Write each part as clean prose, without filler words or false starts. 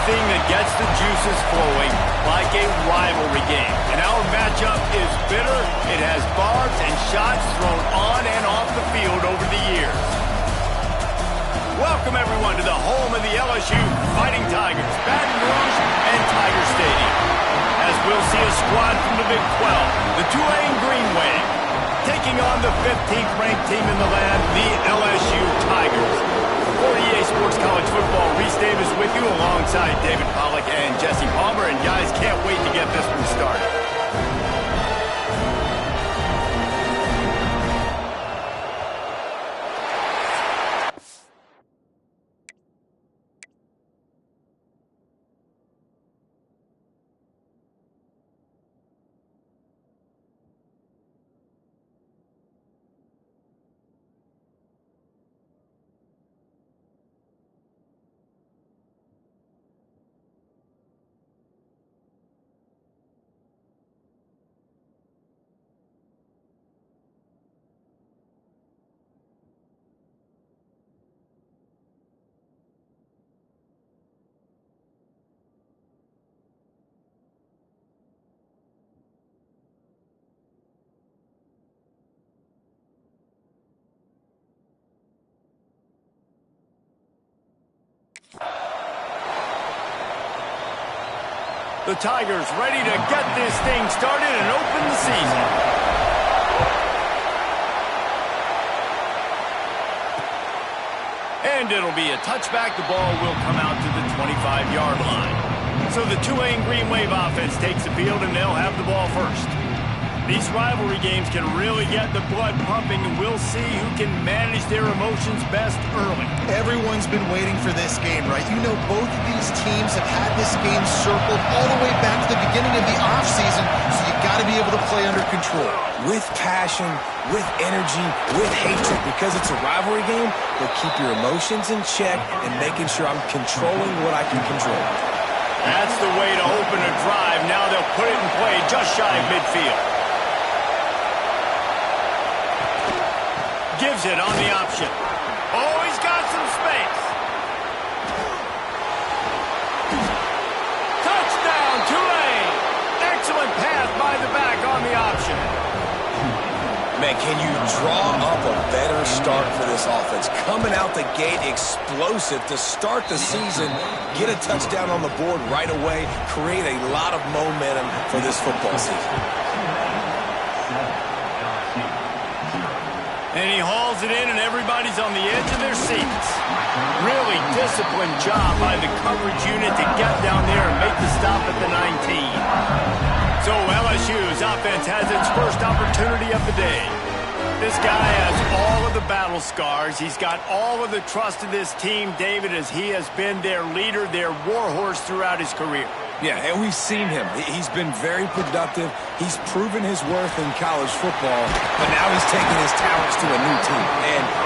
anything that gets the juices flowing, like a rivalry game. And our matchup is bitter. It has barbs and shots thrown on and off the field over the years. Welcome, everyone, to the home of the LSU Fighting Tigers, Baton Rouge and Tiger Stadium. As we'll see a squad from the Big 12, the Tulane Green Wave, taking on the 15th ranked team in the land, the LSU Tigers. For EA Sports College Football, Reese Davis with you alongside David Pollack and Jesse Palmer. And guys, can't wait to get this one started. The Tigers ready to get this thing started and open the season. And it'll be a touchback. The ball will come out to the 25-yard line. So the Tulane Green Wave offense takes the field, and they'll have the ball first. These rivalry games can really get the blood pumping, and we'll see who can manage their emotions best early. Everyone's been waiting for this game, right? You know, both of these teams have had this game circled all the way back to the beginning of the offseason, so you got to be able to play under control. With passion, with energy, with hatred, because it's a rivalry game, but keep your emotions in check and making sure I'm controlling what I can control. That's the way to open a drive. Now they'll put it in play just shy of midfield. Gives it on the option. Oh, he's got some space. Touchdown, Tulane. Excellent pass by the back on the option. Man, can you draw up a better start for this offense? Coming out the gate explosive to start the season, get a touchdown on the board right away, create a lot of momentum for this football season. And he hauls it in, and everybody's on the edge of their seats. Really disciplined job by the coverage unit to get down there and make the stop at the 19. So LSU's offense has its first opportunity of the day. This guy has all of the battle scars. He's got all of the trust of this team, David, as he has been their leader, their warhorse throughout his career. Yeah, and we've seen him. He's been very productive. He's proven his worth in college football, but now he's taking his talents to a new team.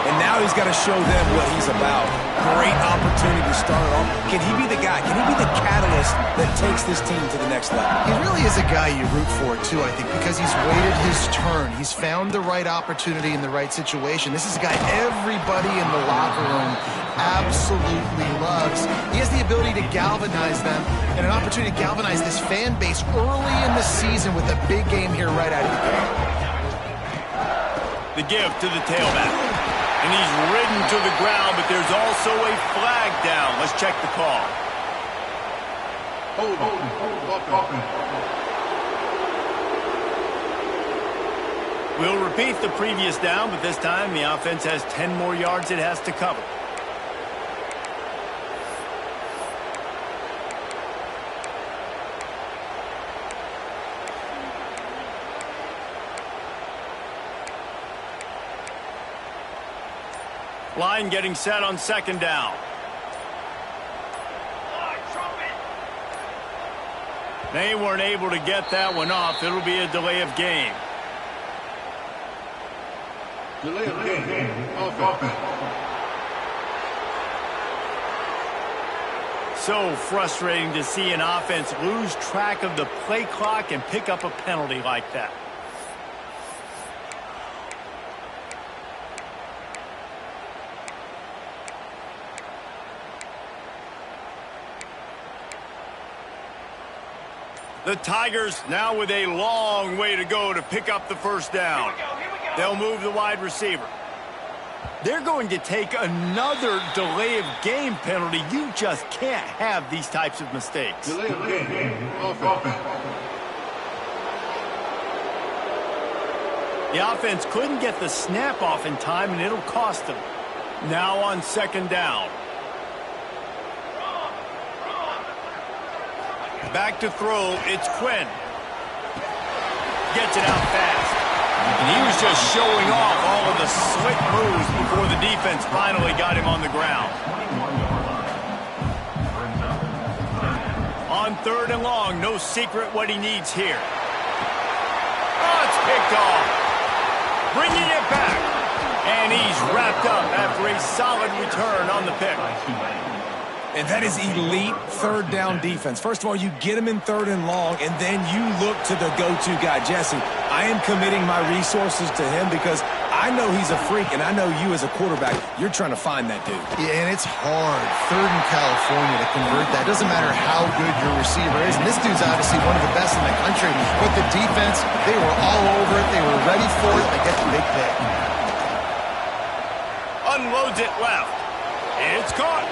And now he's got to show them what he's about. Great opportunity to start it off. Can he be the guy? Can he be the catalyst that takes this team to the next level? He really is a guy you root for, too, I think, because he's waited his turn. He's found the right opportunity in the right situation. This is a guy everybody in the locker room absolutely loves. He has the ability to galvanize them and an opportunity to galvanize this fan base early in the season with a big game here right out of the gate. The give to the tailback. And he's ridden to the ground, but there's also a flag down. Let's check the call. Hold on. We'll repeat the previous down, but this time the offense has 10 more yards it has to cover. Line getting set on second down. They weren't able to get that one off. It'll be a delay of game. Delay of game. Offense. So frustrating to see an offense lose track of the play clock and pick up a penalty like that. The Tigers now with a long way to go to pick up the first down. They'll move the wide receiver. They're going to take another delay of game penalty. You just can't have these types of mistakes. Delay of game. Offense. The offense couldn't get the snap off in time, and it'll cost them. Now on second down. Back to throw, it's Quinn. Gets it out fast. And he was just showing off all of the slick moves before the defense finally got him on the ground. On third and long, no secret what he needs here. Oh, it's picked off. Bringing it back. And he's wrapped up after a solid return on the pick. And that is elite third down defense. First of all, you get him in third and long, and then you look to the go-to guy, Jesse. I am committing my resources to him because I know he's a freak, and I know you as a quarterback, you're trying to find that dude. Yeah, and it's hard, third in California, to convert that. It doesn't matter how good your receiver is. And this dude's obviously one of the best in the country. But the defense, they were all over it. They were ready for it. They get the big pick. Unloads it left. It's caught.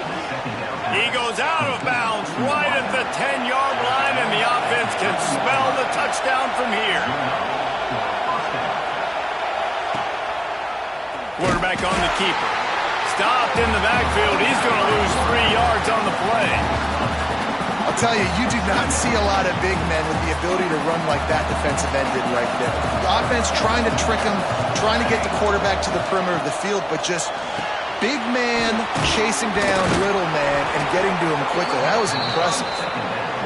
He goes out of bounds right at the 10-yard line, and the offense can smell the touchdown from here. Quarterback on the keeper. Stopped in the backfield. He's going to lose 3 yards on the play. I'll tell you, you do not see a lot of big men with the ability to run like that defensive end did right there. The offense trying to trick him, trying to get the quarterback to the perimeter of the field, but just big man chasing down little man and getting to him quickly. That was impressive.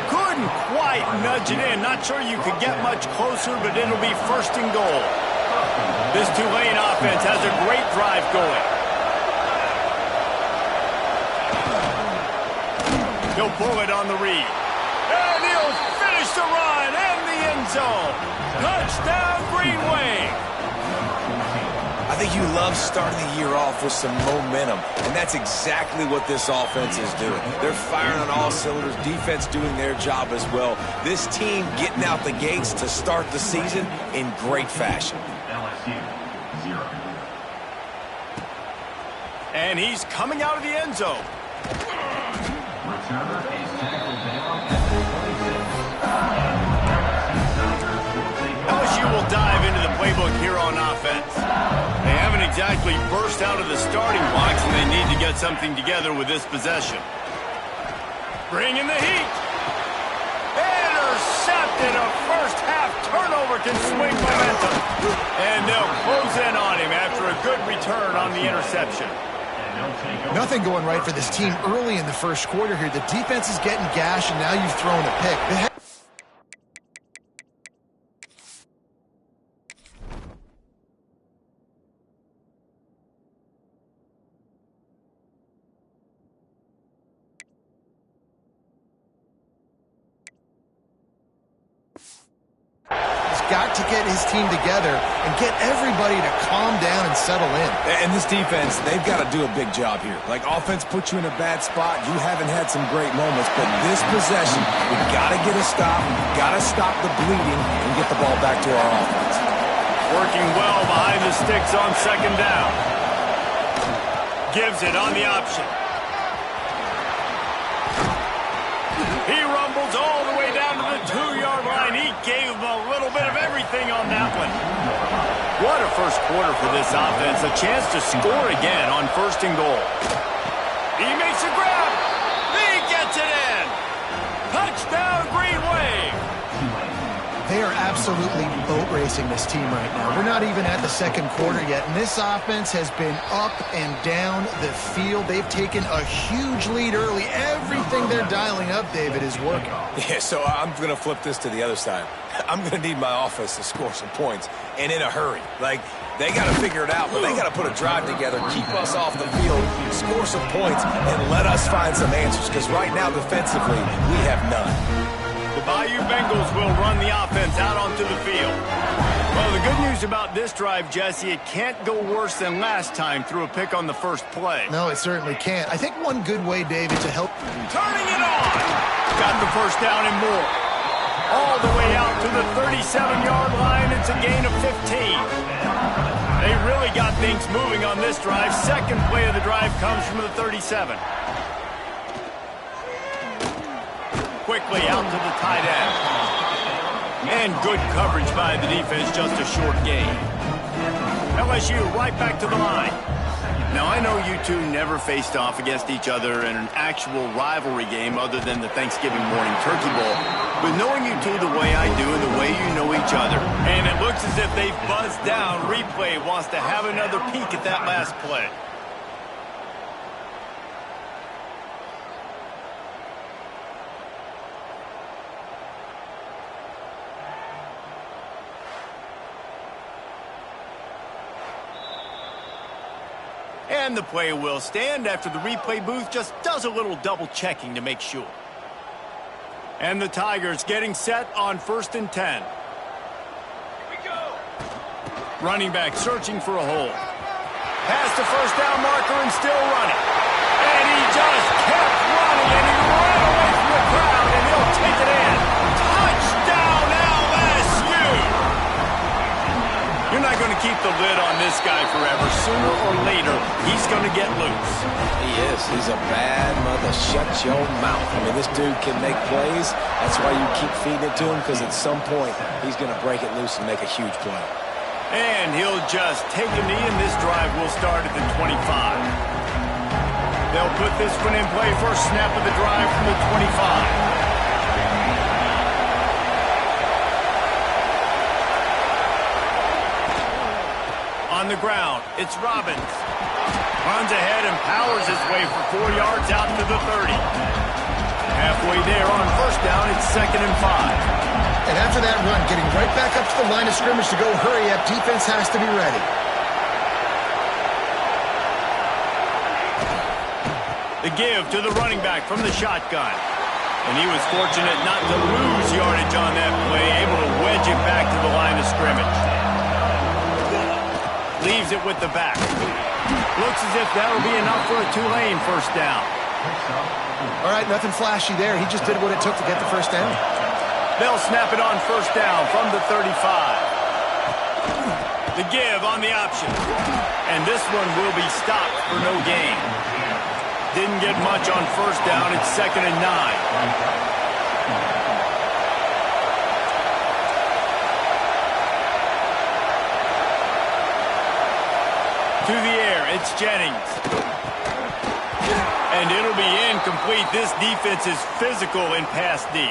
Couldn't quite nudge it in. Not sure you could get much closer, but it'll be first and goal. This Tulane offense has a great drive going. He'll pull it on the read. And he'll finish the run in the end zone. Touchdown, Green Wave. I think you love starting the year off with some momentum, and that's exactly what this offense is doing. They're firing on all cylinders, defense doing their job as well. This team getting out the gates to start the season in great fashion. LSU 0. And he's coming out of the end zone. Returner is tackled down at the 26. LSU will dive into the playbook here on offense. They haven't exactly burst out of the starting blocks, and they need to get something together with this possession. Bringing the heat. Intercepted. A first-half turnover can swing momentum. And they'll close in on him after a good return on the interception. Nothing going right for this team early in the first quarter here. The defense is getting gashed, and now you've thrown a pick. Got to get his team together and get everybody to calm down and settle in. And this defense, they've got to do a big job here. Like, offense puts you in a bad spot. You haven't had some great moments, but this possession, we got to get a stop, got to stop the bleeding, and get the ball back to our offense. Working well behind the sticks on second down. Gives it on the option. He rumbles all the way down to the 2-yard line. He gave him a little bit of everything on that one. What a first quarter for this offense. A chance to score again on first and goal. He makes a grab. He gets it in. Touchdown, Green Wave. They are absolutely boat racing this team right now. We're not even at the second quarter yet, and this offense has been up and down the field. They've taken a huge lead early. Everything they're dialing up, David, is working. Yeah, so I'm going to flip this to the other side. I'm going to need my offense to score some points, and in a hurry. Like, they got to figure it out, but they got to put a drive together, keep us off the field, score some points, and let us find some answers, because right now, defensively, we have none. The Bayou Bengals will run the offense out onto the field. Well, the good news about this drive, Jesse, it can't go worse than last time through a pick on the first play. No, it certainly can't. I think one good way, David, to help... Turning it on! Got the first down and more. all the way out to the 37-yard line. It's a gain of 15. They really got things moving on this drive. Second play of the drive comes from the 37. Quickly out to the tight end. And good coverage by the defense, just a short gain. LSU right back to the line. Now, I know you two never faced off against each other in an actual rivalry game other than the Thanksgiving morning turkey bowl. But knowing you two the way I do and the way you know each other, and it looks as if they've buzzed down. Replay wants to have another peek at that last play. And the play will stand after the replay booth just does a little double checking to make sure. And the Tigers getting set on 1st and 10. Here we go. Running back searching for a hole. Past the first down marker and still running. And he just kept running and he ran away from the crowd and he'll take it in. Touchdown LSU! You're not going to keep the lid on this guy forever. Sooner or later, he's going to get loose. He is. He's a bad mother. Shut your mouth. I mean, this dude can make plays. That's why you keep feeding it to him, because at some point, he's going to break it loose and make a huge play. And he'll just take a knee, and this drive will start at the 25. They'll put this one in play. First snap of the drive from the 25. On the ground, it's Robbins. Runs ahead and powers his way for 4 yards out to the 30. Halfway there on first down, it's 2nd and 5. And after that run, getting right back up to the line of scrimmage to go hurry up, defense has to be ready. The give to the running back from the shotgun. And he was fortunate not to lose yardage on that play, able to wedge it back to the line of scrimmage. Leaves it with the back. Looks as if that'll be enough for a Tulane first down. All right, nothing flashy there. He just did what it took to get the first down. They'll snap it on first down from the 35. The give on the option. And this one will be stopped for no gain. Didn't get much on first down. It's 2nd and 9. To the air, it's Jennings. And it'll be incomplete. This defense is physical and pass deep.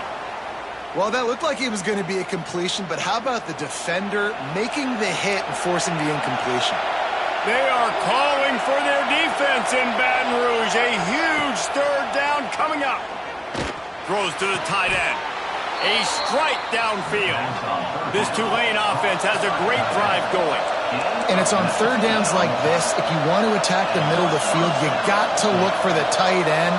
Well, that looked like it was going to be a completion, but how about the defender making the hit and forcing the incompletion? They are calling for their defense in Baton Rouge. A huge third down coming up. Throws to the tight end. A strike downfield. This Tulane offense has a great drive going. And it's on third downs like this. If you want to attack the middle of the field, you got to look for the tight end.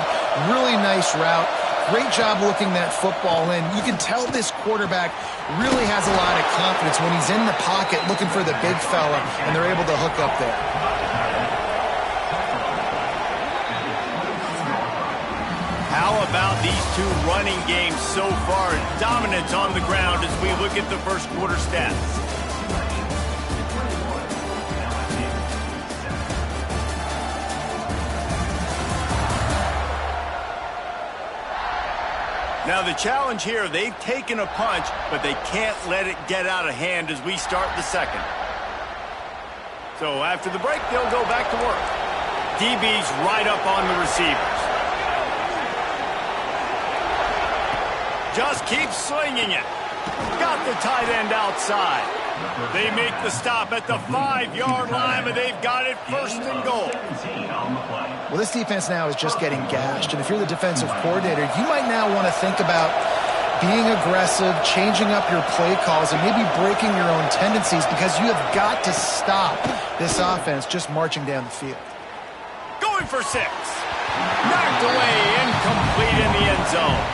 Really nice route. Great job looking that football in. You can tell this quarterback really has a lot of confidence when he's in the pocket looking for the big fella, and they're able to hook up there. How about these two running games so far? Dominance on the ground as we look at the first quarter stats. Now the challenge here, they've taken a punch, but they can't let it get out of hand as we start the second. So after the break, they'll go back to work. DB's right up on the receivers. Just keep slinging it. Got the tight end outside. They make the stop at the 5-yard line, but they've got it 1st and goal. Well, this defense now is just getting gashed, and if you're the defensive coordinator, you might now want to think about being aggressive, changing up your play calls, and maybe breaking your own tendencies, because you have got to stop this offense just marching down the field. Going for 6. Knocked away, incomplete in the end zone.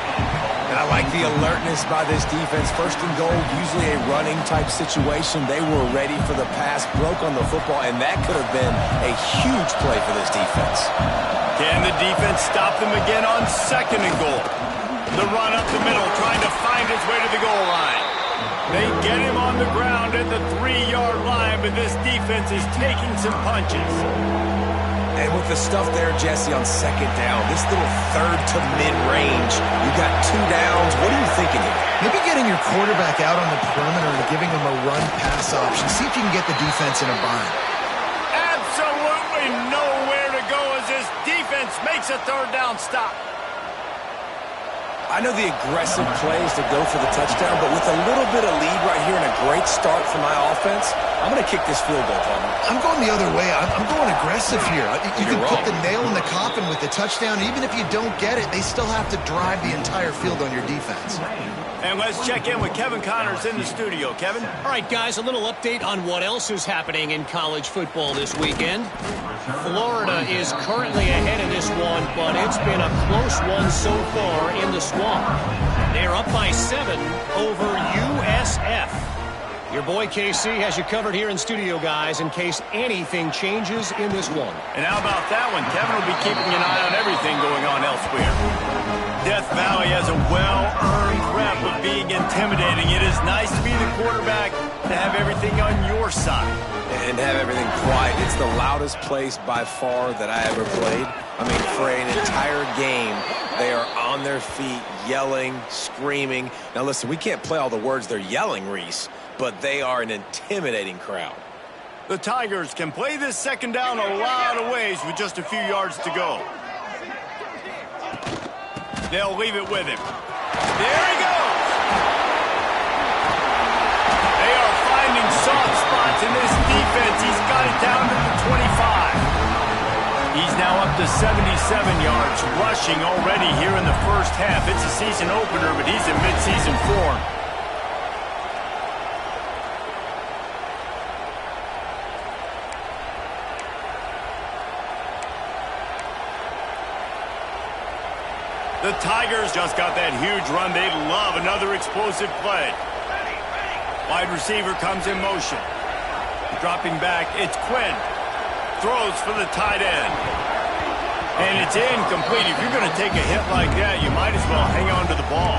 And I like the alertness by this defense. 1st and goal, usually a running type situation. They were ready for the pass, broke on the football, and that could have been a huge play for this defense. Can the defense stop them again on 2nd and goal? The run up the middle, trying to find its way to the goal They get him on the ground at the 3-yard line, but this defense is taking some punches. And with the stuff there, Jesse, on second down, this little third to mid-range, you got 2 downs. What are you thinking here? Maybe getting your quarterback out on the perimeter and giving him a run-pass option. See if you can get the defense in a bind. Absolutely nowhere to go as this defense makes a third down stop. I know the aggressive plays to go for the touchdown, but with a little bit of lead right here and a great start for my offense, I'm going to kick this field goal, Palmer. I'm going the other way. I'm going aggressive here. You can put the nail in the coffin with the touchdown. Even if you don't get it, they still have to drive the entire field on your defense. And let's check in with Kevin Connors in the studio. Kevin? All right, guys, a little update on what else is happening in college football this weekend. Florida is currently ahead in this one, but it's been a close one so far in the Swamp. They're up by 7 over USF. Your boy KC has you covered here in studio, guys, in case anything changes in this one. And how about that one? Kevin will be keeping an eye on everything going on elsewhere. Death Valley has a well-earned rep of being intimidating. It is nice to be the quarterback, to have everything on your side. And have everything quiet. It's the loudest place by far that I ever played. I mean, for an entire game, they are on their feet, yelling, screaming. Now, listen, we can't play all the words they're yelling, Reese, but they are an intimidating crowd. The Tigers can play this second down a lot of ways with just a few yards to go. They'll leave it with him. There he goes! They are finding soft spots in this defense. He's got it down to the 25. He's now up to 77 yards rushing already here in the first half. It's a season opener, but he's in midseason form. The Tigers just got that huge run. They love another explosive play. Wide receiver comes in motion. Dropping back, it's Quinn. Throws for the tight end. And it's incomplete. If you're going to take a hit like that, you might as well hang on to the ball.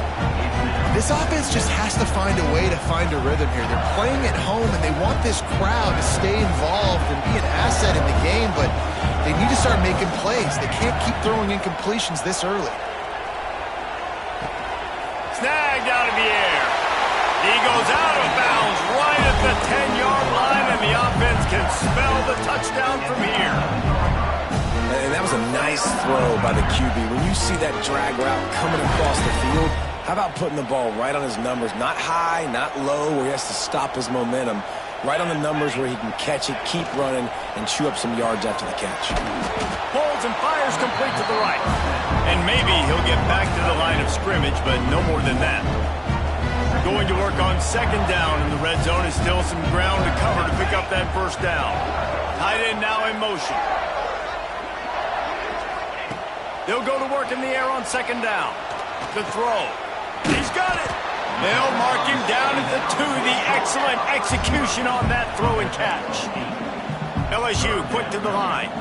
This offense just has to find a way to find a rhythm here. They're playing at home, and they want this crowd to stay involved and be an asset in the game, but they need to start making plays. They can't keep throwing incompletions this early. Snagged out of the air. He goes out of bounds right at the 10-yard line, and the offense can smell the touchdown from here. And that was a nice throw by the QB. When you see that drag route coming across the field, how about putting the ball right on his numbers? Not high, not low, where he has to stop his momentum. Right on the numbers where he can catch it, keep running, and chew up some yards after the catch. Holds and fires complete to the right. And maybe he'll get back to the line of scrimmage, but no more than that. Going to work on second down, and the red zone is still some ground to cover to pick up that first down. Tight end now in motion. They'll go to work in the air on second down. The throw. He's got it. They'll mark him down at the 2. The excellent execution on that throw and catch. LSU quick to the line.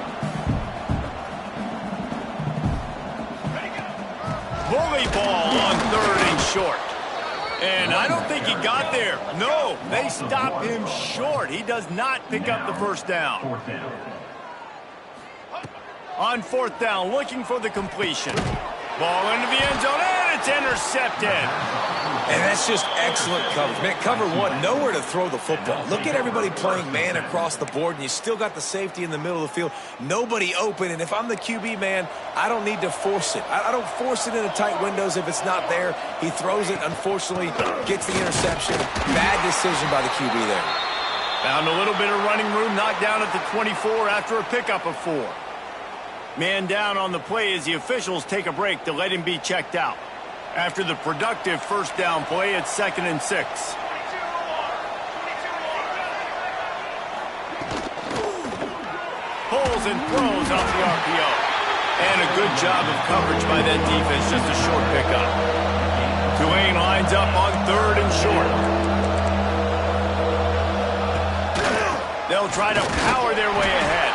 Bully ball on 3rd and short. And I don't think he got there. No, they stopped him short. He does not pick up the first down. On 4th down, looking for the completion. Ball into the end zone, and it's intercepted. And that's just excellent coverage. Man, cover one, nowhere to throw the football. Look at everybody playing man across the board, and you still got the safety in the middle of the field. Nobody open, and if I'm the QB, man, I don't need to force it. I don't force it into tight windows if it's not there. He throws it, unfortunately, gets the interception. Bad decision by the QB there. Found a little bit of running room, knocked down at the 24 after a pickup of 4. Man down on the play as the officials take a break to let him be checked out. After the productive first down play, it's 2nd and 6. Pulls and throws off the RPO. And a good job of coverage by that defense, just a short pickup. Tulane lines up on 3rd and short. They'll try to power their way ahead.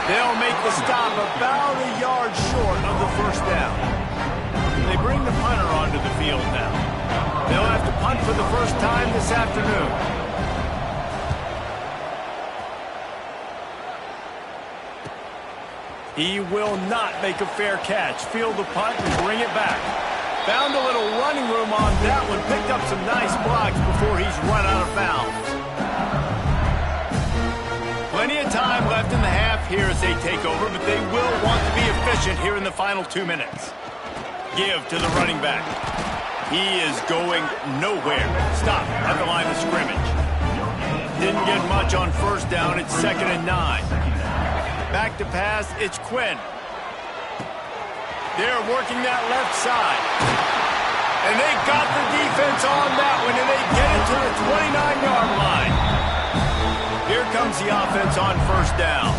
They'll make the stop about a yard short of the first down. They bring the punter onto the field now. They'll have to punt for the first time this afternoon. He will not make a fair catch. Field the punt and bring it back. Found a little running room on that one. Picked up some nice blocks before he's run out of bounds. Plenty of time left in the half here as they take over, but they will want to be efficient here in the final 2 minutes. Give to the running back. He is going nowhere. Stop at the line of scrimmage. Didn't get much on first down. It's 2nd and 9. Back to pass, it's Quinn. They're working that left side. And they got the defense on that one, and they get it to the 29-yard line. Here comes the offense on first down.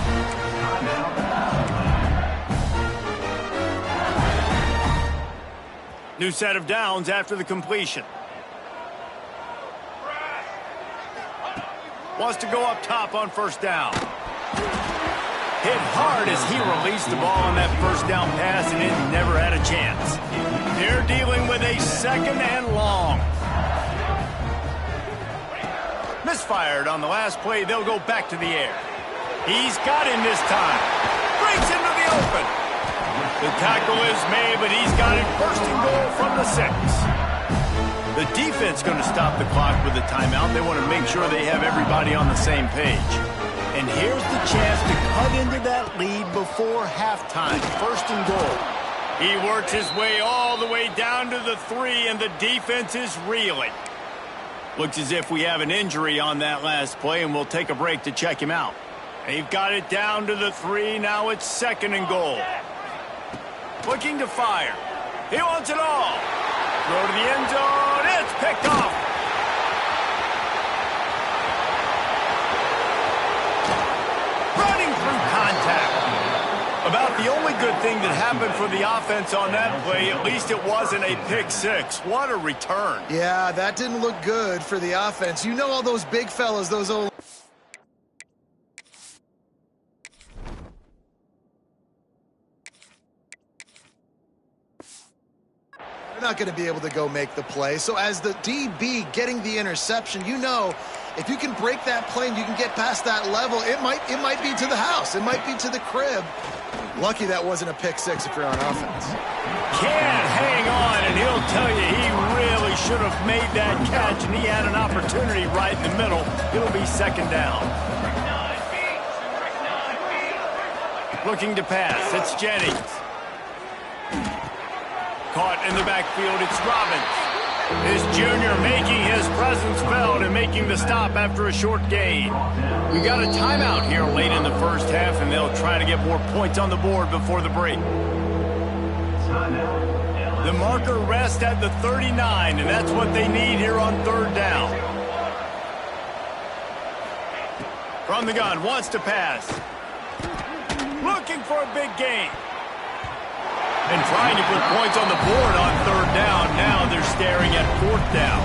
New set of downs after the completion. Wants to go up top on first down. Hit hard as he released the ball on that first down pass, and it never had a chance. They're dealing with a 2nd and long. Misfired on the last play. They'll go back to the air. He's got him this time. Breaks into the open. The tackle is made, but he's got it 1st and goal from the 6. The defense going to stop the clock with a timeout. They want to make sure they have everybody on the same page. And here's the chance to cut into that lead before halftime. 1st and goal. He works his way all the way down to the 3, and the defense is reeling. Looks as if we have an injury on that last play, and we'll take a break to check him out. They've got it down to the 3. Now it's 2nd and goal. Looking to fire. He wants it all. Throw to the end zone. It's picked off. Running through contact. About the only good thing that happened for the offense on that play, at least it wasn't a pick 6. What a return. Yeah, that didn't look good for the offense. You know all those big fellas, those old... They're not going to be able to go make the play. So as the DB getting the interception, you know, if you can break that play and you can get past that level, it might be to the house. It might be to the crib. Lucky that wasn't a pick 6 if you're on offense. Can't hang on, and he'll tell you he really should have made that catch, and he had an opportunity right in the middle. It'll be 2nd down. Looking to pass. It's Jennings. Caught in the backfield. It's Robbins. His junior making his presence felt and making the stop after a short gain. We got a timeout here late in the first half, and they'll try to get more points on the board before the break. The marker rests at the 39, and that's what they need here on 3rd down. From the gun, wants to pass. Looking for a big gain. And trying to put points on the board on 3rd down. Now they're staring at 4th down.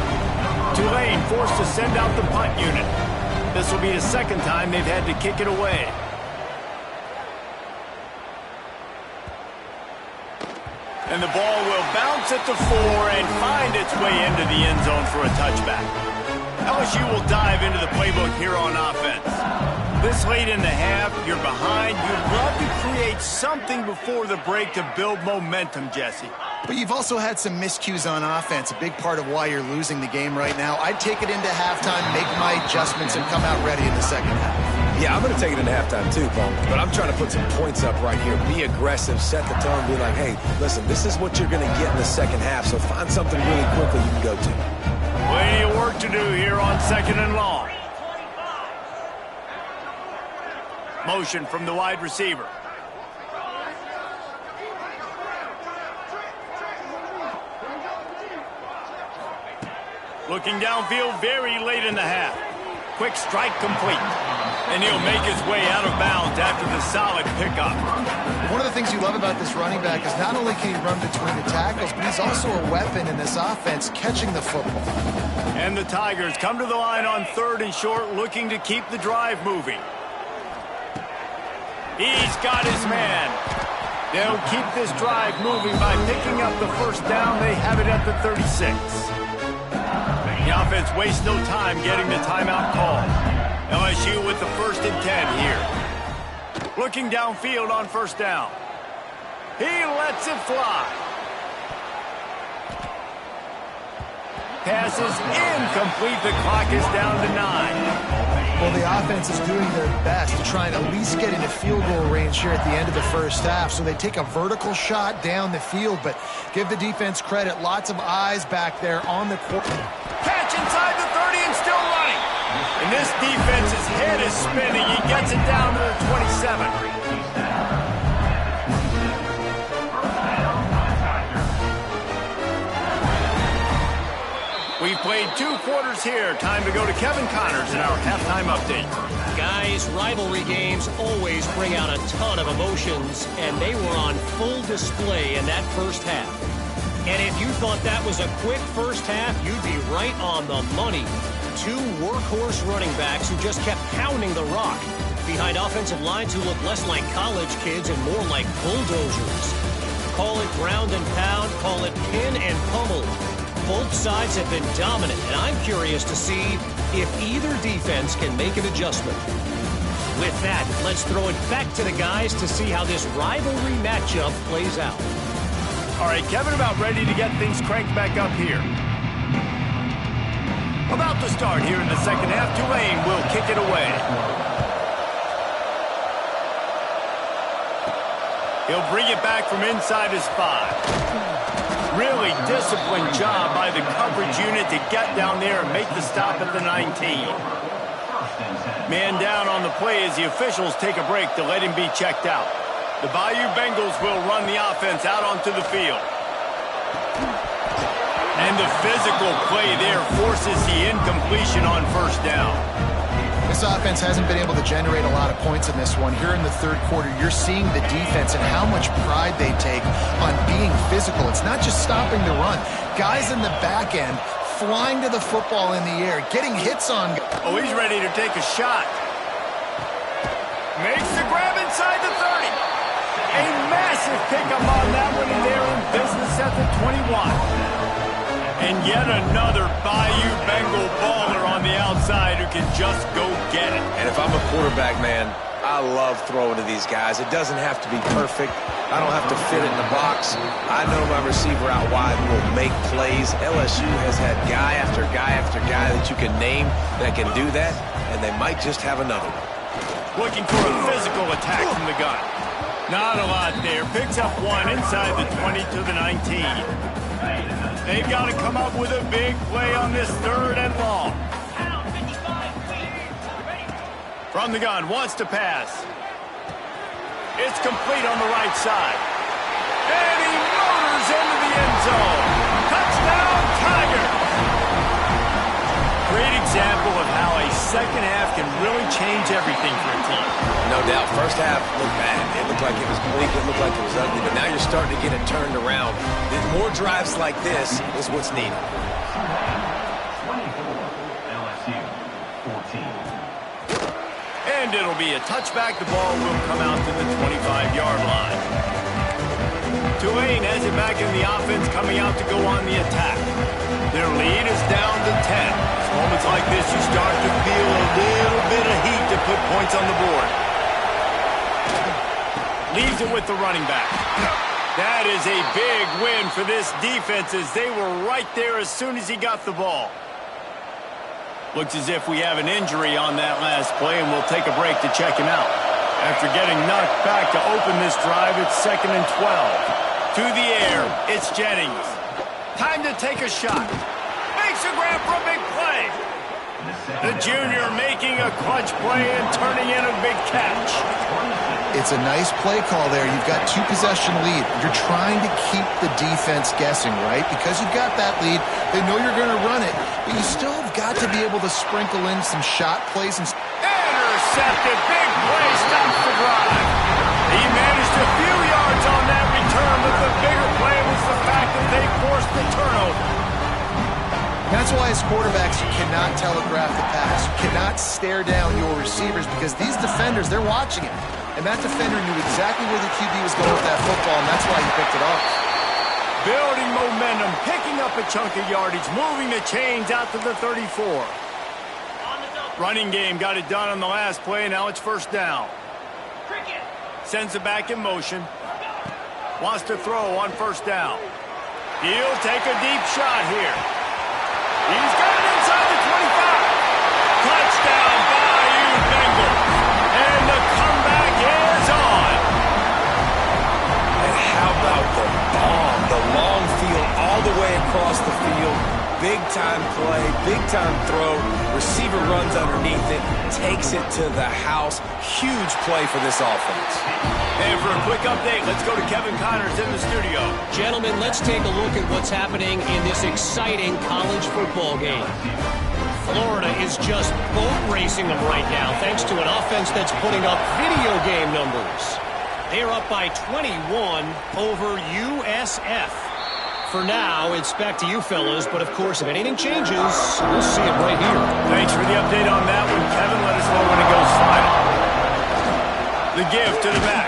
Tulane forced to send out the punt unit. This will be the 2nd time they've had to kick it away. And the ball will bounce at the 4 and find its way into the end zone for a touchback. LSU will dive into the playbook here on offense. This late in the half, you're behind. You'd love to create something before the break to build momentum, Jesse. But you've also had some miscues on offense, a big part of why you're losing the game right now. I'd take it into halftime, make my adjustments, and come out ready in the 2nd half. Yeah, I'm going to take it into halftime too, Paul. But I'm trying to put some points up right here. Be aggressive, set the tone, be like, hey, listen, this is what you're going to get in the 2nd half, so find something really quickly you can go to. Plenty of work to do here on 2nd and long. Motion from the wide receiver. Looking downfield very late in the half. Quick strike complete. And he'll make his way out of bounds after the solid pickup. One of the things you love about this running back is not only can he run between the tackles, but he's also a weapon in this offense, catching the football. And the Tigers come to the line on 3rd and short, looking to keep the drive moving. He's got his man. They'll keep this drive moving by picking up the 1st down. They have it at the 36. offense wastes no time getting the timeout call. LSU with the 1st and 10 here. Looking downfield on 1st down. He lets it fly. Pass is incomplete. The clock is down to 9. Well, the offense is doing their best to try and at least get into field goal range here at the end of the 1st half. So they take a vertical shot down the field, but give the defense credit. Lots of eyes back there on the court. Catch inside the 30 and still running. And this defense's head is spinning. He gets it down to the 27. We've played 2 quarters here. Time to go to Kevin Connors in our halftime update. Guys, rivalry games always bring out a ton of emotions, and they were on full display in that 1st half. And if you thought that was a quick 1st half, you'd be right on the money. 2 workhorse running backs who just kept pounding the rock behind offensive lines who look less like college kids and more like bulldozers. Call it ground and pound, call it pin and pummel. Both sides have been dominant, and I'm curious to see if either defense can make an adjustment. With that, let's throw it back to the guys to see how this rivalry matchup plays out. All right, Kevin, about ready to get things cranked back up here. About to start here in the 2nd half. Tulane will kick it away. He'll bring it back from inside his 5. Really disciplined job by the coverage unit to get down there and make the stop at the 19. Man down on the play as the officials take a break to let him be checked out. The Bayou Bengals will run the offense out onto the field. And the physical play there forces the incompletion on 1st down. This offense hasn't been able to generate a lot of points in this one. Here in the 3rd quarter, you're seeing the defense and how much pride they take on being physical. It's not just stopping the run. Guys in the back end flying to the football in the air, getting hits on. Oh, he's ready to take a shot. Makes the grab inside the 30. A massive pickup on that one, and they're in business at the 21. And yet another Bayou Bengal baller on the outside who can just go get it. And if I'm a quarterback, man, I love throwing to these guys. It doesn't have to be perfect. I don't have to fit it in the box. I know my receiver out wide will make plays. LSU has had guy after guy after guy that you can name that can do that, and they might just have another one. Looking for a physical attack from the gun. Not a lot there. Picks up 1 inside the 20 to the 19. They've got to come up with a big play on this 3rd and long. From the gun, wants to pass. It's complete on the right side. And he motors into the end zone. Touchdown, Tigers! Great example of how a 2nd half can really change everything for a team. No doubt. 1st half looked bad. It looked like it was bleak. It looked like it was ugly. But now you're starting to get it turned around. More drives like this is what's needed. LSU 14. And it'll be a touchback. The ball will come out to the 25-yard line. Tulane has it back in the offense, coming out to go on the attack. Their lead is down to 10. It's moments like this you start to feel a little bit of heat to put points on the board. Leaves it with the running back. That is a big win for this defense as they were right there as soon as he got the ball. Looks as if we have an injury on that last play, and we'll take a break to check him out. After getting knocked back to open this drive, it's 2nd and 12. To the air, it's Jennings. Time to take a shot. Makes a grab for a big play. The junior making a clutch play and turning in a big catch. It's a nice play call there. You've got 2-possession lead. You're trying to keep the defense guessing, right? Because you've got that lead, they know you're going to run it, but you still have got to be able to sprinkle in some shot plays. Intercepted. Big play. Stops the drive. He managed a few yards on that return, but the bigger play was the fact that they forced the turnover. That's why as quarterbacks you cannot telegraph the pass. You cannot stare down your receivers because these defenders, they're watching it. And that defender knew exactly where the QB was going with that football, and that's why he picked it off. building momentum, picking up a chunk of yardage, moving the chains out to the 34. Running game got it done on the last play. Now it's first down. Sends it back in motion. Wants to throw on first down. He'll take a deep shot here. He's got it inside the 25. Touchdown, Bayou Bengals. And the comeback is on. And how about the bomb? The long field all the way across the field. Big-time play, big-time throw. Receiver runs underneath it, takes it to the house. Huge play for this offense. And for a quick update, let's go to Kevin Connors in the studio. Gentlemen, let's take a look at what's happening in this exciting college football game. Florida is just boat racing them right now, thanks to an offense that's putting up video game numbers. They're up by 21 over USF. For now, it's back to you fellas, but of course, if anything changes, we'll see it right here. Thanks for the update on that one, Kevin. Let us know when it goes final. The give to the back.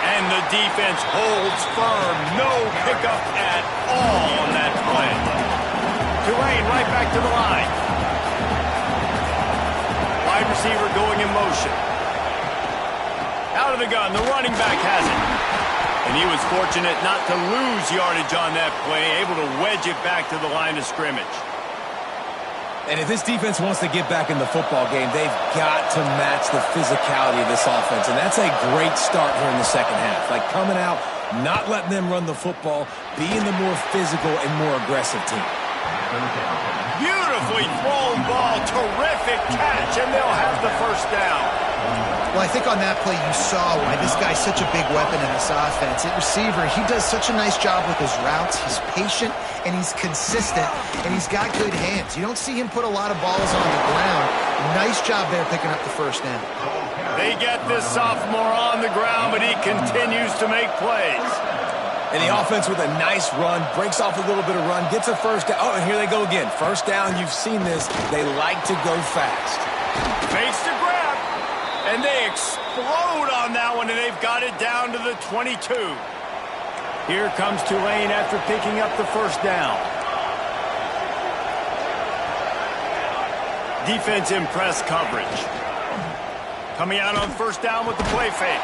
And the defense holds firm. No pickup at all on that play. Tulane right back to the line. Wide receiver going in motion. Out of the gun, the running back has it. And he was fortunate not to lose yardage on that play, able to wedge it back to the line of scrimmage. And if this defense wants to get back in the football game, they've got to match the physicality of this offense. And that's a great start here in the second half. Like coming out, not letting them run the football, being the more physical and more aggressive team. Beautifully thrown ball, terrific catch, and they'll have the first down. Well, I think on that play you saw why this guy's such a big weapon in this offense. At receiver, he does such a nice job with his routes. He's patient, and he's consistent, and he's got good hands. You don't see him put a lot of balls on the ground. Nice job there picking up the first down. They get this sophomore on the ground, but he continues to make plays. And the offense with a nice run, breaks off a little bit of run, gets a first down. Oh, and here they go again. First down, you've seen this. They like to go fast. Fakes the grab, and they explode on that one, and they've got it down to the 22. Here comes Tulane after picking up the first down. Defense in press coverage. Coming out on first down with the play fake.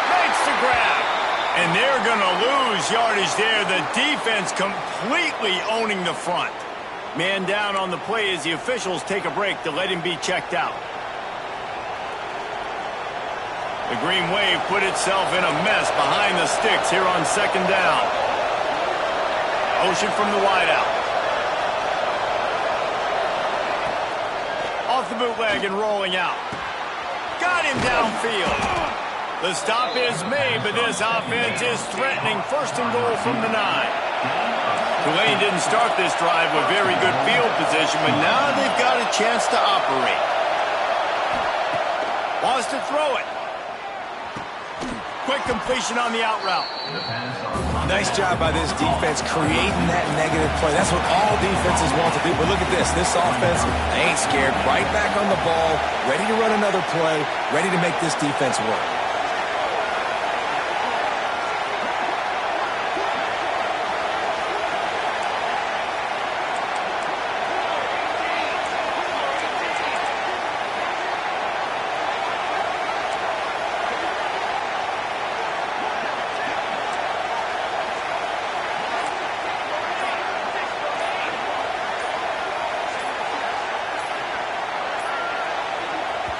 Makes the grab. And they're going to lose yardage there. The defense completely owning the front. Man down on the play as the officials take a break to let him be checked out. The Green Wave put itself in a mess behind the sticks here on second down. Motion from the wideout. Off the bootleg and rolling out. Got him downfield. The stop is made, but this offense is threatening first and goal from the 9. Tulane didn't start this drive with very good field position, but now they've got a chance to operate. Wants to throw it. Quick completion on the out route. Nice job by this defense creating that negative play. That's what all defenses want to do. But look at this. This offense ain't scared. Right back on the ball, ready to run another play, ready to make this defense work.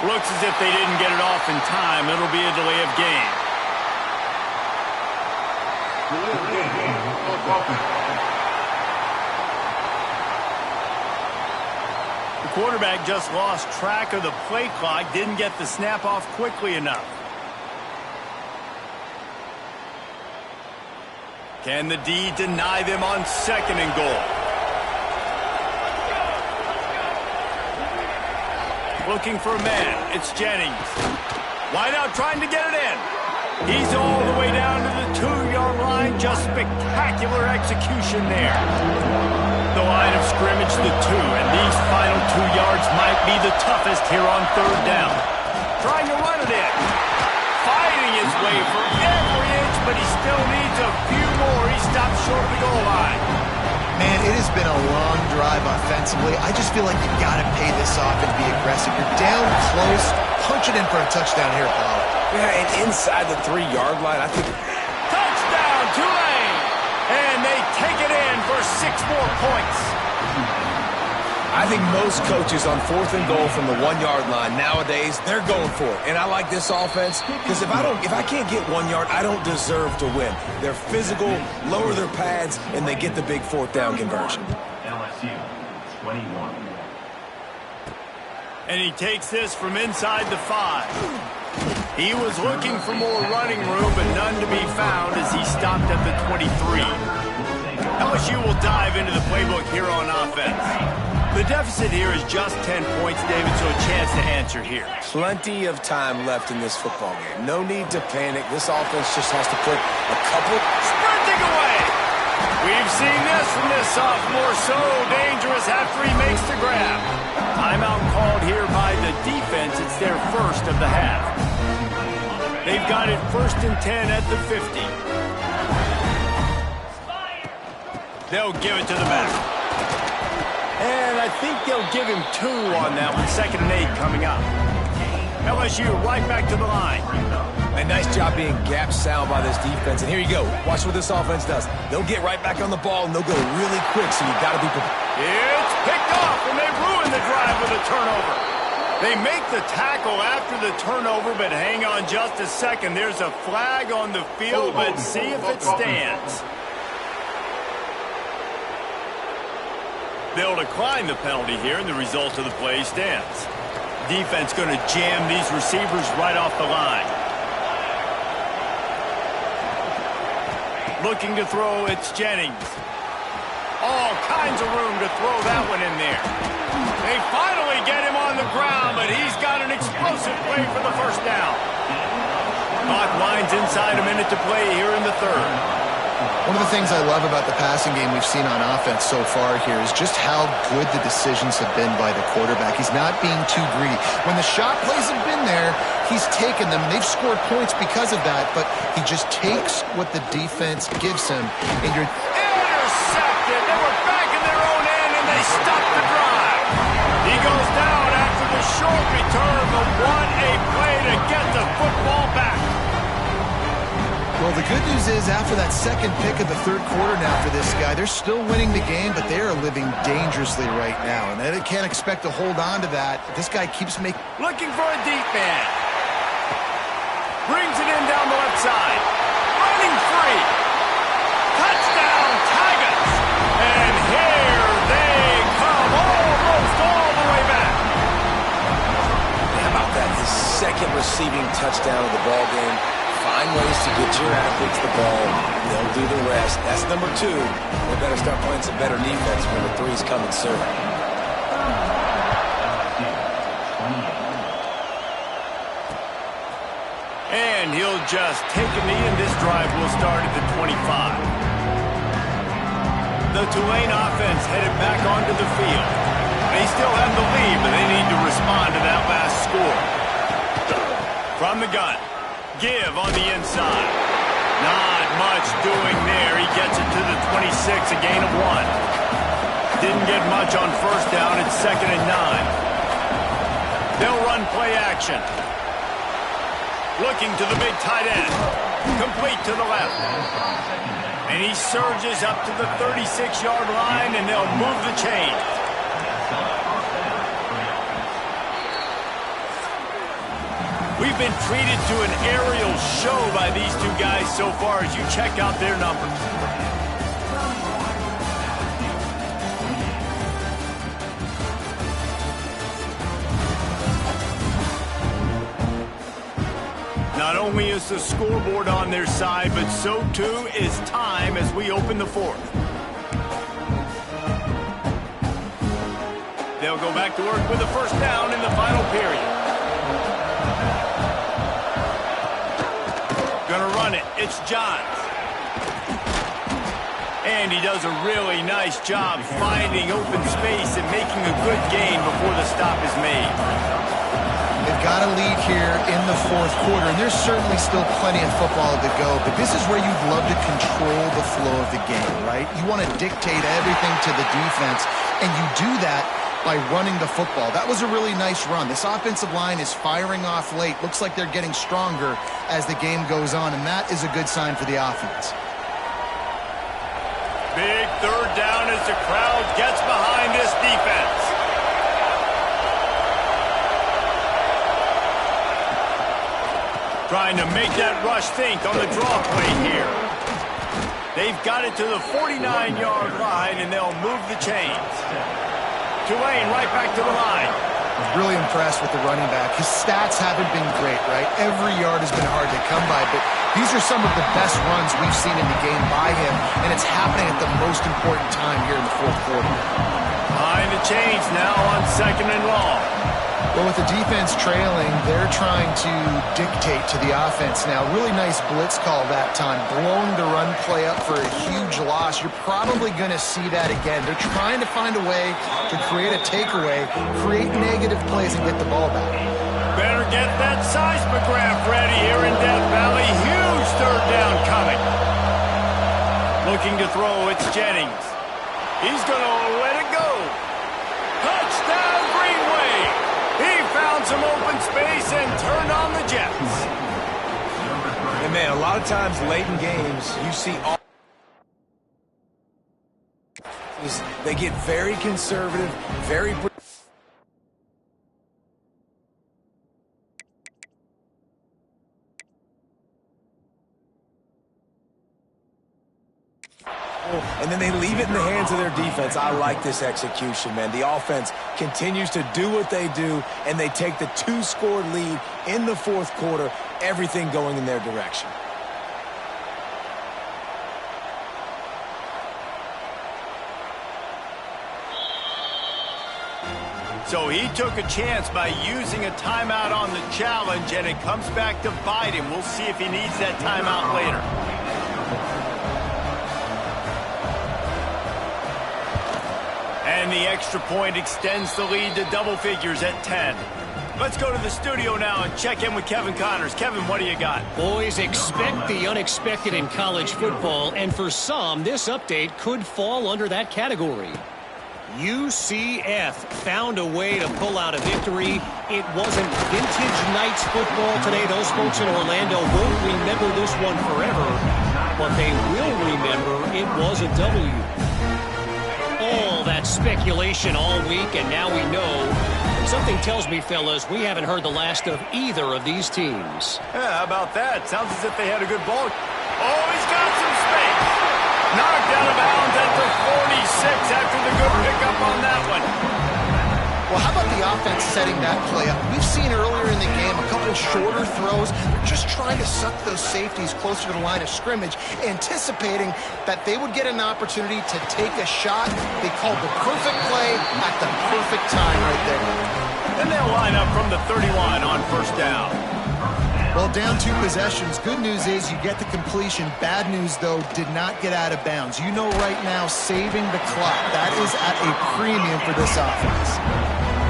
Looks as if they didn't get it off in time. It'll be a delay of game. The quarterback just lost track of the play clock, didn't get the snap off quickly enough. Can the D deny them on second and goal? Looking for a man. It's Jennings. Wide out trying to get it in. He's all the way down to the 2-yard line. Just spectacular execution there. The line of scrimmage, the 2, and these final 2 yards might be the toughest here on third down. Trying to run it in. Fighting his way for every inch but he still needs a few more. He stopped short of the goal line. Man, it has been a long drive offensively. I just feel like you've got to pay this off and be aggressive. You're down close. Punch it in for a touchdown here, Paul. Yeah, and inside the 3-yard line, I think... Touchdown, Tulane! And they take it in for 6 more points. I think most coaches on 4th and goal from the 1-yard line nowadays, they're going for it. And I like this offense because if I can't get 1 yard, I don't deserve to win. They're physical, lower their pads, and they get the big 4th down conversion. LSU 21. And he takes this from inside the 5. He was looking for more running room, but none to be found as he stopped at the 23. LSU will dive into the playbook here on offense. The deficit here is just 10 points, David, so a chance to answer here. Plenty of time left in this football game. No need to panic. This offense just has to put a couple... Sprinting away! We've seen this from this sophomore. So dangerous after he makes the grab. Timeout called here by the defense. It's their first of the half. They've got it 1st and 10 at the 50. They'll give it to the back. And I think they'll give him 2 on that one. 2nd and 8 coming up. LSU right back to the line. A nice job being gap sound by this defense. And here you go. Watch what this offense does. They'll get right back on the ball, and they'll go really quick, so you've got to be prepared. It's picked off, and they ruin the drive with a turnover. They make the tackle after the turnover, but hang on just a second. There's a flag on the field. Let's see if it stands. They'll decline the penalty here, and the result of the play stands. Defense going to jam these receivers right off the line. Looking to throw, it's Jennings. All kinds of room to throw that one in there. They finally get him on the ground, but he's got an explosive play for the 1st down. Clock winds inside a minute to play here in the 3rd. One of the things I love about the passing game we've seen on offense so far here is just how good the decisions have been by the quarterback. He's not being too greedy. When the shot plays have been there, he's taken them. They've scored points because of that, but he just takes what the defense gives him. And you're intercepted. They were back in their own end, and they stopped the drive. He goes down after the short return, but what a play to get the football back. Well, the good news is after that 2nd pick of the 3rd quarter now for this guy, they're still winning the game, but they are living dangerously right now. And they can't expect to hold on to that. This guy keeps making... Looking for a deep man. Brings it in down the left side. Running free. Touchdown, Tigers. And here they come almost all the way back. How about that? His 2nd receiving touchdown of the ball game. Find ways to get your athletes the ball. They'll do the rest. That's number 2. They better start playing some better defense when the 3's coming soon. And he'll just take a knee, and this drive will start at the 25. The Tulane offense headed back onto the field. They still have the lead, but they need to respond to that last score. From the gun. Give on the inside. Not much doing there. He gets it to the 26, a gain of 1. Didn't get much on 1st down. It's 2nd and 9. They'll run play action. Looking to the big tight end. Complete to the left. And he surges up to the 36-yard line, and they'll move the chain. We've been treated to an aerial show by these 2 guys so far as you check out their numbers. Not only is the scoreboard on their side, but so too is time as we open the 4th. They'll go back to work with the 1st down in the final period. Gonna run it. It's Johns. And he does a really nice job finding open space and making a good gain before the stop is made. They've got a lead here in the fourth quarter, and there's certainly still plenty of football to go, but this is where you'd love to control the flow of the game, right? You want to dictate everything to the defense, and you do that by running the football. That was a really nice run. This offensive line is firing off late. Looks like they're getting stronger as the game goes on, and that is a good sign for the offense. Big third down as the crowd gets behind this defense. Trying to make that rush think on the draw play here. They've got it to the 49-yard line, and they'll move the chains. Tulane right back to the line. Really impressed with the running back. His stats haven't been great, right? Every yard has been hard to come by, but these are some of the best runs we've seen in the game by him, and it's happening at the most important time here in the fourth quarter. Behind the chains now on 2nd and long. Well, with the defense trailing, they're trying to dictate to the offense now. Really nice blitz call that time, blowing the run play up for a huge loss. You're probably going to see that again. They're trying to find a way to create a takeaway, create negative plays, and get the ball back. Better get that seismograph ready here in Death Valley. Huge third down coming. Looking to throw, it's Jennings. He's going to let it go. Touchdown, Greenway. He found some open space and turned on the Jets. And man, a lot of times late in games, you see all they get very conservative, very. And then they leave it in the hands of their defense. I like this execution, man. The offense continues to do what they do, and they take the 2-score lead in the fourth quarter, everything going in their direction. So he took a chance by using a timeout on the challenge, and it comes back to bite him. We'll see if he needs that timeout later. And the extra point extends the lead to double figures at 10. Let's go to the studio now and check in with Kevin Connors. Kevin, what do you got? Boys, expect the unexpected in college football, and for some, this update could fall under that category. UCF found a way to pull out a victory. It wasn't vintage Knights football today. Those folks in Orlando won't remember this one forever, but they will remember it was a W. All that speculation all week, and now we know. Something tells me, fellas, we haven't heard the last of either of these teams. Yeah, how about that? Sounds as if they had a good ball. Oh, he's got some space. Knocked out of bounds at the 46 after the good pickup on that one. Well, how about the offense setting that play up? We've seen earlier in the game a couple shorter throws. They're just trying to suck those safeties closer to the line of scrimmage, anticipating that they would get an opportunity to take a shot. They called the perfect play at the perfect time right there. And they'll line up from the 31 on first down. Well, down 2 possessions. Good news is you get the completion. Bad news, though, did not get out of bounds. You know right now, saving the clock. That is at a premium for this offense.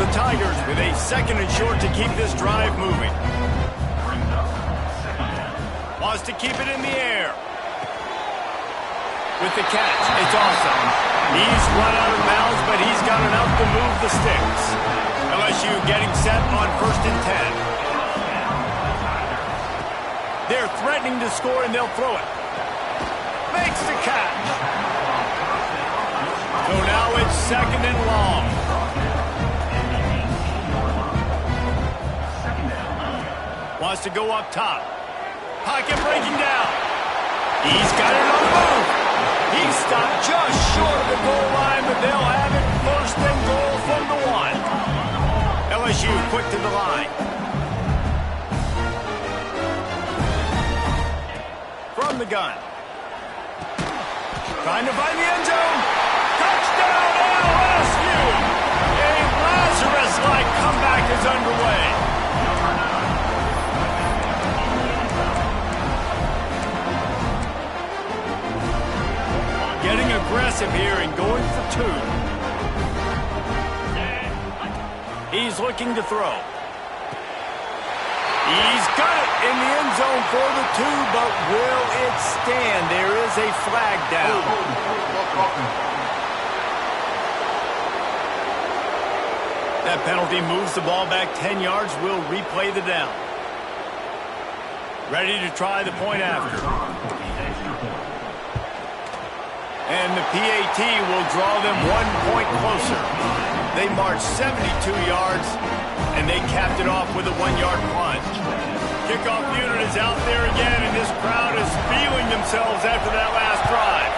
The Tigers with a 2nd and short to keep this drive moving. Wants to keep it in the air. With the catch, it's awesome. He's run out of bounds, but he's got enough to move the sticks. LSU getting set on 1st and 10. They're threatening to score, and they'll throw it. Makes the catch. So now it's 2nd and long. Wants to go up top. Pocket breaking down. He's got it on the move. He stopped just short of the goal line, but they'll have it 1st and goal from the 1. LSU quick to the line. From the gun. Trying to find the end zone. Touchdown, LSU! A Lazarus-like comeback is underway. Getting aggressive here and going for 2. He's looking to throw. He's got it in the end zone for the 2, but will it stand? There is a flag down. That penalty moves the ball back 10 yards. We'll replay the down. Ready to try the point after. And the PAT will draw them 1 point closer. They marched 72 yards, and they capped it off with a 1-yard plunge. Kickoff unit is out there again, and this crowd is feeling themselves after that last drive.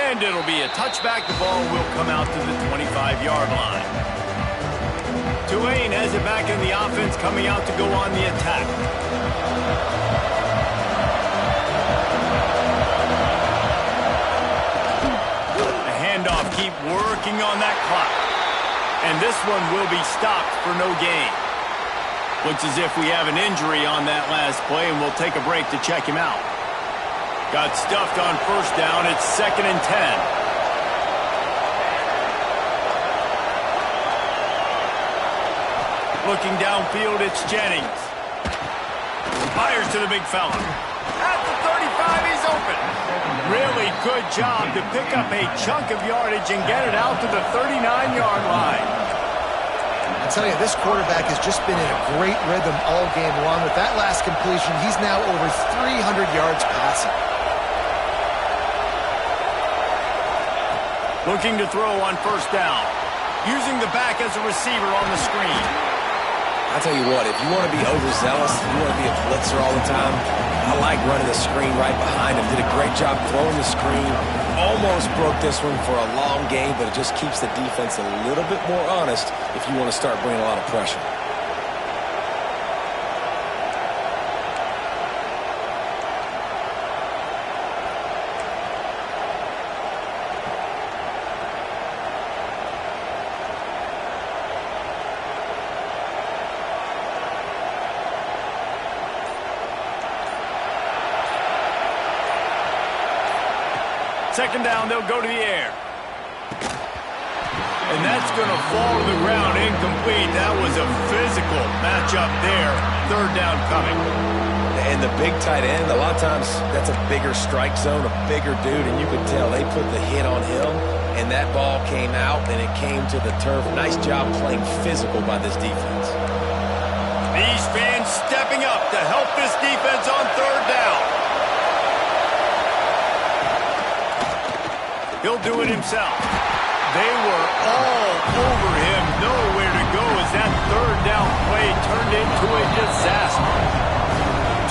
And it'll be a touchback. The ball will come out to the 25-yard line. Tulane has it back in the offense, coming out to go on the attack. The handoff, keep working on that clock. And this one will be stopped for no gain. Looks as if we have an injury on that last play, and we'll take a break to check him out. Got stuffed on first down. It's 2nd and 10. Looking downfield, it's Jennings. Fires to the big fella. At the 35, he's open. Really good job to pick up a chunk of yardage and get it out to the 39-yard line. I tell you, this quarterback has just been in a great rhythm all game long. With that last completion, he's now over 300 yards passing. Looking to throw on first down. Using the back as a receiver on the screen. I'll tell you what, if you want to be overzealous, if you want to be a blitzer all the time, I like running the screen right behind him. Did a great job throwing the screen. Almost broke this one for a long game, but it just keeps the defense a little bit more honest if you want to start bringing a lot of pressure. Second down, they'll go to the air. And that's going to fall to the ground incomplete. That was a physical matchup there. Third down coming. And the big tight end, a lot of times that's a bigger strike zone, a bigger dude, and you could tell they put the hit on him, and that ball came out, and it came to the turf. Nice job playing physical by this defense. These fans stepping up to help this defense on third down. He'll do it himself. They were all over him, nowhere to go as that third down play turned into a disaster.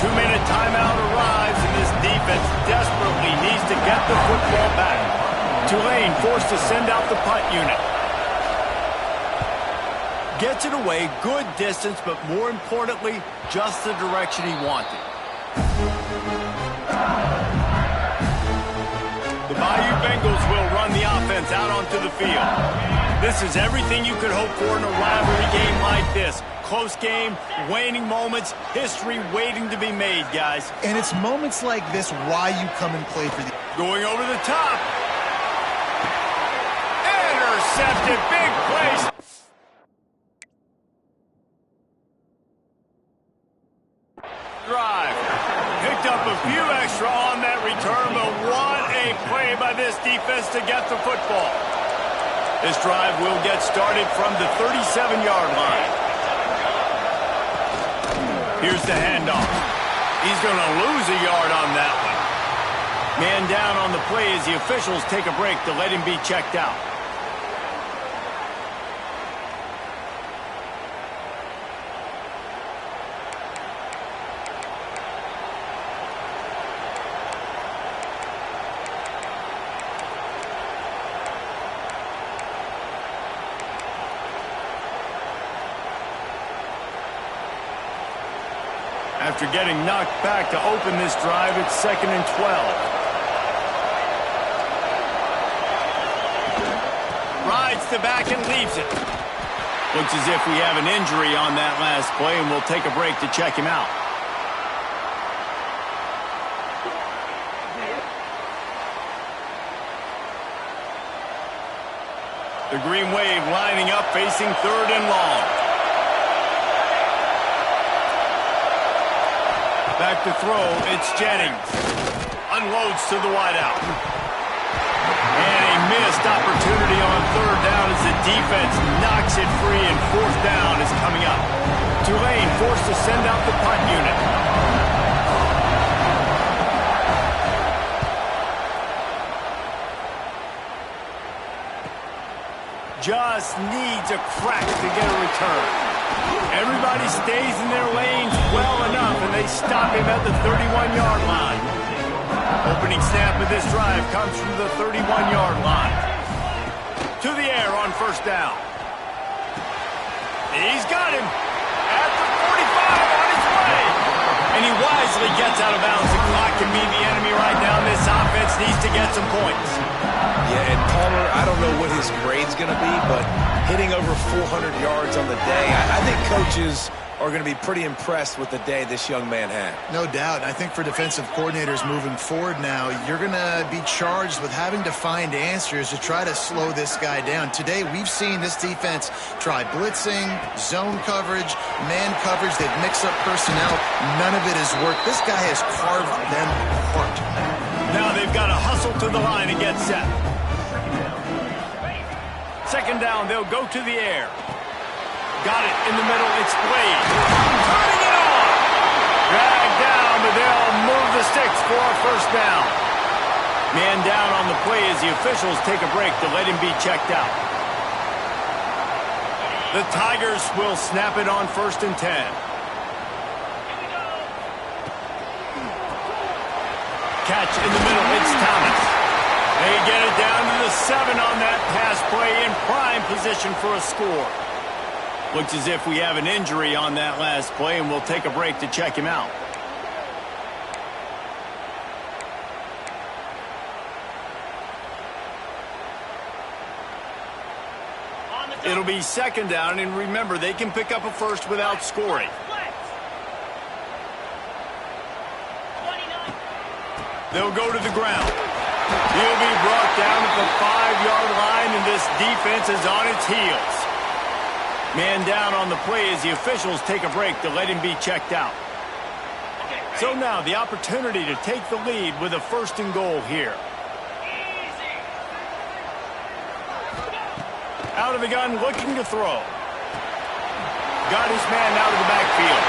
2-minute timeout arrives, and this defense desperately needs to get the football back. Tulane forced to send out the punt unit. Gets it away, good distance, but more importantly, just the direction he wanted. The Bayou Bengals will run the offense out onto the field. This is everything you could hope for in a rivalry game like this. Close game, waning moments, history waiting to be made, guys. And it's moments like this why you come and play for the... Going over the top. Intercepted, big place. Drive. Picked up a few extra on that return, but what a play by this defense to get the football. This drive will get started from the 37-yard line. Here's the handoff. He's going to lose a yard on that one. Man down on the play as the officials take a break to let him be checked out. After getting knocked back to open this drive, it's 2nd and 12. Rides the back and leaves it. Looks as if we have an injury on that last play, and we'll take a break to check him out. The Green Wave lining up, facing 3rd and long. Back to throw, it's Jennings. Unloads to the wideout. And a missed opportunity on 3rd down as the defense knocks it free, and 4th down is coming up. Tulane forced to send out the punt unit. Just needs a crack to get a return. Everybody stays in their lanes well enough, and they stop him at the 31-yard line. Opening snap of this drive comes from the 31-yard line. To the air on 1st down. He's got him at the 45 on his way. And he wisely gets out of bounds. The clock can be the enemy right now. This offense needs to get some points. Yeah, and Palmer, I don't know what his grade's going to be, but hitting over 400 yards on the day, I think coaches are going to be pretty impressed with the day this young man had. No doubt. I think for defensive coordinators moving forward now, you're going to be charged with having to find answers to try to slow this guy down. Today, we've seen this defense try blitzing, zone coverage, man coverage. They've mixed up personnel. None of it has worked. This guy has carved them apart. Now they've got to hustle to the line and get set. 2nd down, they'll go to the air. Got it in the middle, it's Blade. Turning it on! Dragged down, but they'll move the sticks for a 1st down. Man down on the play as the officials take a break to let him be checked out. The Tigers will snap it on 1st and 10. Catch in the middle, it's Thomas. They get it down to the 7 on that pass play, in prime position for a score. Looks as if we have an injury on that last play, and we'll take a break to check him out. It'll be 2nd down, and remember, they can pick up a 1st without scoring. They'll go to the ground. He'll be brought down at the 5-yard line, and this defense is on its heels. Man down on the play as the officials take a break to let him be checked out. So now the opportunity to take the lead with a 1st and goal here. Out of the gun, looking to throw. Got his man out of the backfield.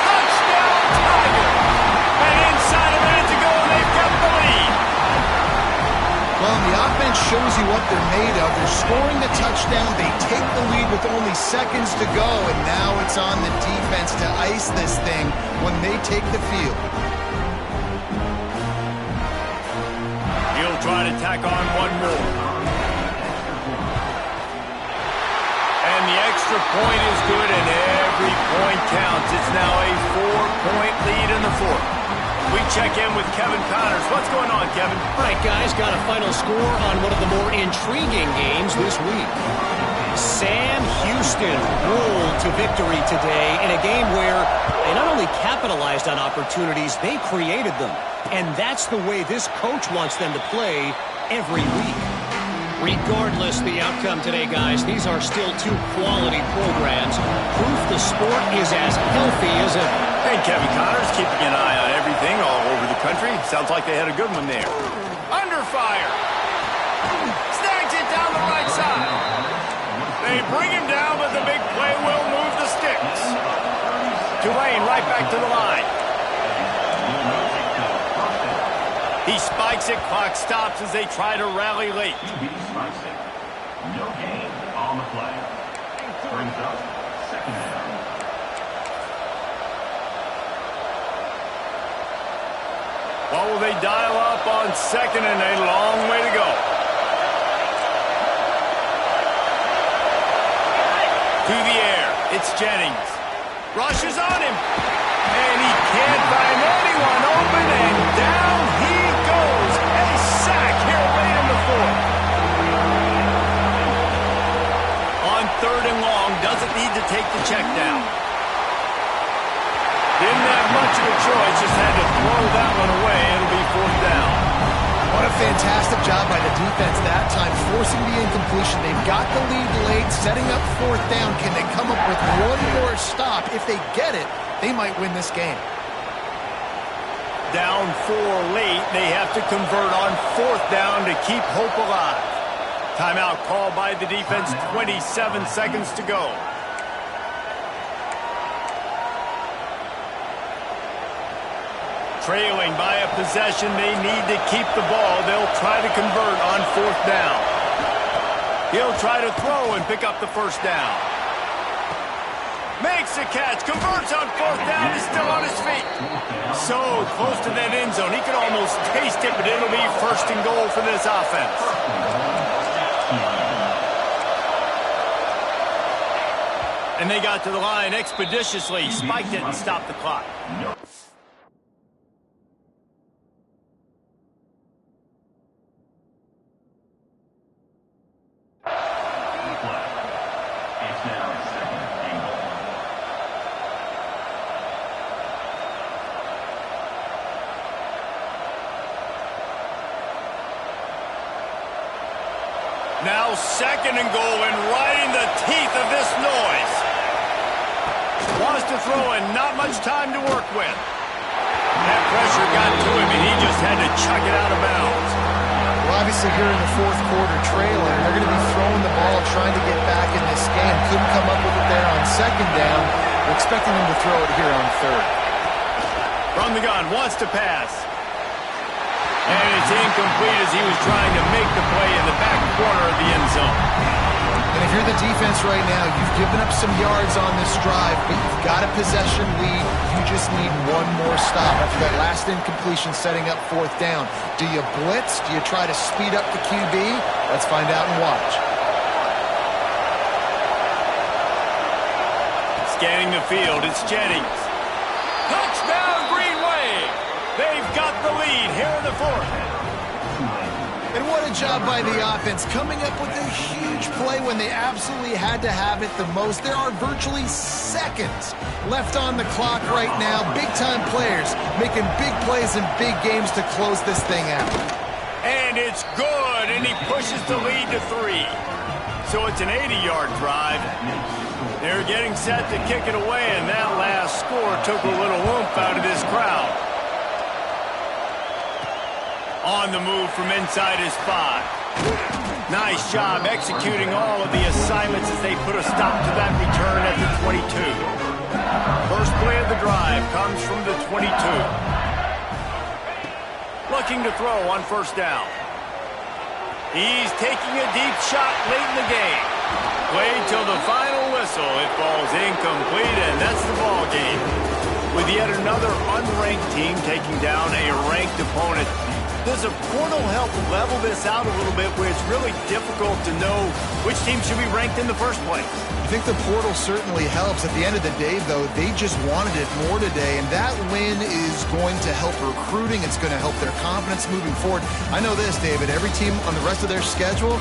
Touchdown, Tiger! And inside a minute to go, they've got the lead. Well, the offense shows you what they're made of. They're scoring the touchdown. They take the lead with only seconds to go, and now it's on the defense to ice this thing when they take the field. He'll try to tack on one more. And the extra point is good, and every point counts. It's now a 4-point lead in the 4th. We check in with Kevin Connors. What's going on, Kevin? All right, guys, got a final score on one of the more intriguing games this week. Sam Houston rolled to victory today in a game where they not only capitalized on opportunities, they created them. And that's the way this coach wants them to play every week. Regardless the outcome today, guys, these are still 2 quality programs. Proof the sport is as healthy as ever. Hey, Kevin Connors, keeping an eye on everything all over the country. Sounds like they had a good one there. Under fire. Snags it down the right side. They bring him down, but the big play will move the sticks. Tulane right back to the line. He spikes it, clock stops as they try to rally late. No gain on the play. Brings up 2nd down. What will they dial up on 2nd and a long way to go? To the air, it's Jennings. Rushes on him. And he can't find anyone open, and down he goes. A sack here late in the 4th. On 3rd and long, doesn't need to take the check down. Didn't have much of a choice, just had to throw that one away. It'll be 4th down. What a fantastic job by the defense that time, forcing the incompletion. They've got the lead late, setting up fourth down. Can they come up with one more stop? If they get it, they might win this game. Down 4 late, they have to convert on fourth down to keep hope alive. Timeout called by the defense, 27 seconds to go. Trailing by a possession, they need to keep the ball. They'll try to convert on fourth down. He'll try to throw and pick up the first down. Makes the catch, converts on fourth down, is still on his feet. So close to that end zone, he could almost taste it, but it'll be first and goal for this offense. And they got to the line expeditiously, spiked it and stopped the clock. Now second and goal, and right in the teeth of this noise. Wants to throw and not much time to work with. That pressure got to him, and he just had to chuck it out of bounds. Well, obviously here in the fourth quarter trailing, they're going to be throwing the ball, trying to get back in this game. Couldn't come up with it there on second down. We're expecting them to throw it here on third. From the gun, wants to pass. And it's incomplete as he was trying to make the play in the back corner of the end zone. And if you're the defense right now, you've given up some yards on this drive, but you've got a possession lead. You just need one more stop after that last incompletion setting up fourth down. Do you blitz? Do you try to speed up the QB? Let's find out and watch. Scanning the field, it's Jennings. Touchdown, Green Wave! They've got the lead here in the fourth. And what a job by the offense, coming up with a huge play when they absolutely had to have it the most. There are virtually seconds left on the clock right now. Big-time players making big plays in big games to close this thing out. And it's good, and he pushes the lead to 3. So it's an 80-yard drive. They're getting set to kick it away, and that last score took a little oomph out of this crowd. On the move from inside his 5. Nice job executing all of the assignments as they put a stop to that return at the 22. First play of the drive comes from the 22. Looking to throw on first down. He's taking a deep shot late in the game. Played till the final whistle. It falls incomplete, and that's the ball game. With yet another unranked team taking down a ranked opponent. Does a portal help level this out a little bit where it's really difficult to know which team should be ranked in the first place? I think the portal certainly helps. At the end of the day, though, they just wanted it more today, and that win is going to help recruiting. It's going to help their confidence moving forward. I know this, David, every team on the rest of their schedule,